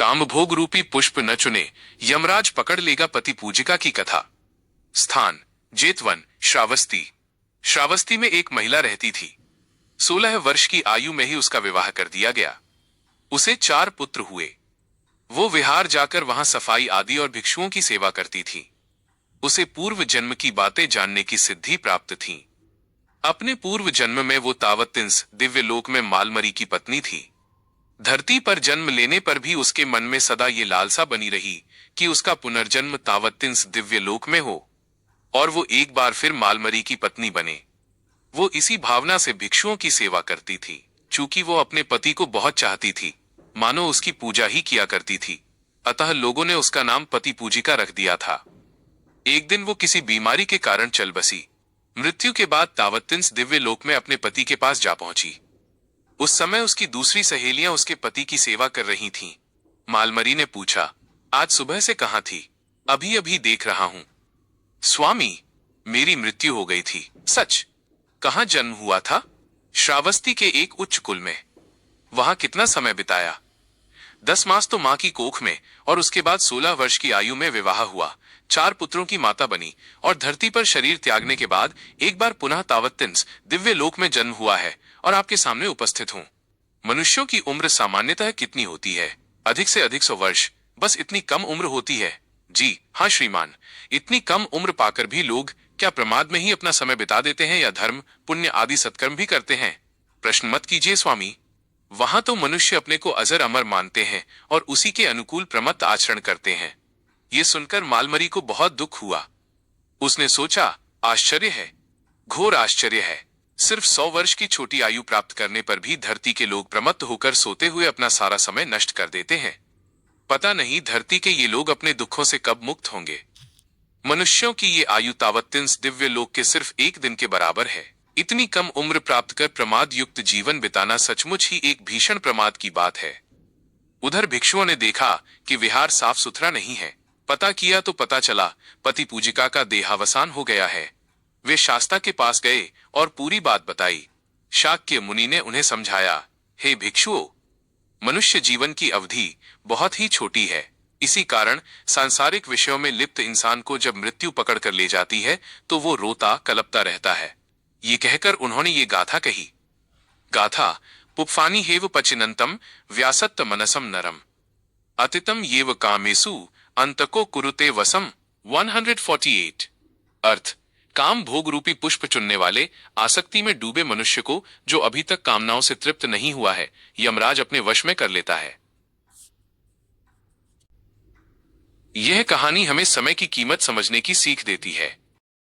कामभोग रूपी पुष्प न चुने, यमराज पकड़ लेगा पति पूजिका की कथा। स्थान जेतवन, श्रावस्ती। श्रावस्ती में एक महिला रहती थी। 16 वर्ष की आयु में ही उसका विवाह कर दिया गया। उसे 4 पुत्र हुए। वो विहार जाकर वहां सफाई आदि और भिक्षुओं की सेवा करती थी। उसे पूर्व जन्म की बातें जानने की सिद्धि प्राप्त थी। अपने पूर्व जन्म में वो तावत्तिंस दिव्य लोक में मालमरी की पत्नी थी। धरती पर जन्म लेने पर भी उसके मन में सदा ये लालसा बनी रही कि उसका पुनर्जन्म तावत्तिंस दिव्य लोक में हो और वो एक बार फिर मालमरी की पत्नी बने। वो इसी भावना से भिक्षुओं की सेवा करती थी। चूंकि वो अपने पति को बहुत चाहती थी, मानो उसकी पूजा ही किया करती थी, अतः लोगों ने उसका नाम पति पूजिका रख दिया था। एक दिन वो किसी बीमारी के कारण चल बसी। मृत्यु के बाद तावत्तिंस दिव्य लोक में अपने पति के पास जा पहुंची। उस समय उसकी दूसरी सहेलियां उसके पति की सेवा कर रही थीं। मालमरी ने पूछा, आज सुबह से कहां थी? अभी अभी देख रहा हूं। स्वामी, मेरी मृत्यु हो गई थी। सच? कहां जन्म हुआ था? श्रावस्ती के एक उच्च कुल में। वहां कितना समय बिताया? 10 मास तो मां की कोख में और उसके बाद 16 वर्ष की आयु में विवाह हुआ। 4 पुत्रों की माता बनी और धरती पर शरीर त्यागने के बाद एक बार पुनः तावत्तिंस दिव्य लोक में जन्म हुआ है और आपके सामने उपस्थित हूं। मनुष्यों की उम्र सामान्यतः कितनी होती है? अधिक से अधिक 100 वर्ष। बस इतनी कम उम्र होती है? जी हाँ श्रीमान, इतनी कम उम्र पाकर भी लोग क्या प्रमाद में ही अपना समय बिता देते हैं या धर्म, पुण्य आदि सत्कर्म भी करते हैं? प्रश्न मत कीजिए स्वामी। वहां तो मनुष्य अपने को अजर अमर मानते हैं और उसी के अनुकूल प्रमत्त आचरण करते हैं। ये सुनकर मालमरी को बहुत दुख हुआ। उसने सोचा, आश्चर्य है, घोर आश्चर्य है। सिर्फ 100 वर्ष की छोटी आयु प्राप्त करने पर भी धरती के लोग प्रमत्त होकर सोते हुए अपना सारा समय नष्ट कर देते हैं। पता नहीं धरती के ये लोग अपने दुखों से कब मुक्त होंगे। मनुष्यों की ये आयु तावत्तिंस दिव्य लोक के सिर्फ 1 दिन के बराबर है। इतनी कम उम्र प्राप्त कर प्रमाद युक्त जीवन बिताना सचमुच ही एक भीषण प्रमाद की बात है। उधर भिक्षुओं ने देखा कि विहार साफ सुथरा नहीं है। पता किया तो पता चला पति पूजिका का देहावसान हो गया है। वे शास्ता के पास गए और पूरी बात बताई। शाक्य मुनि ने उन्हें समझाया, हे भिक्षुओं, मनुष्य जीवन की अवधि बहुत ही छोटी है। इसी कारण सांसारिक विषयों में लिप्त इंसान को जब मृत्यु पकड़ कर ले जाती है तो वो रोता कलपता रहता है। ये कहकर उन्होंने ये गाथा कही। गाथा पुप्फानी हेव पचिनंतम व्यासत्त मनसम नरम अतितम येव कामेसु अंतको कुरुते वसम। 148। अर्थ, काम भोग रूपी पुष्प चुनने वाले, आसक्ति में डूबे मनुष्य को जो अभी तक कामनाओं से तृप्त नहीं हुआ है, यमराज अपने वश में कर लेता है। यह कहानी हमें समय की कीमत समझने की सीख देती है।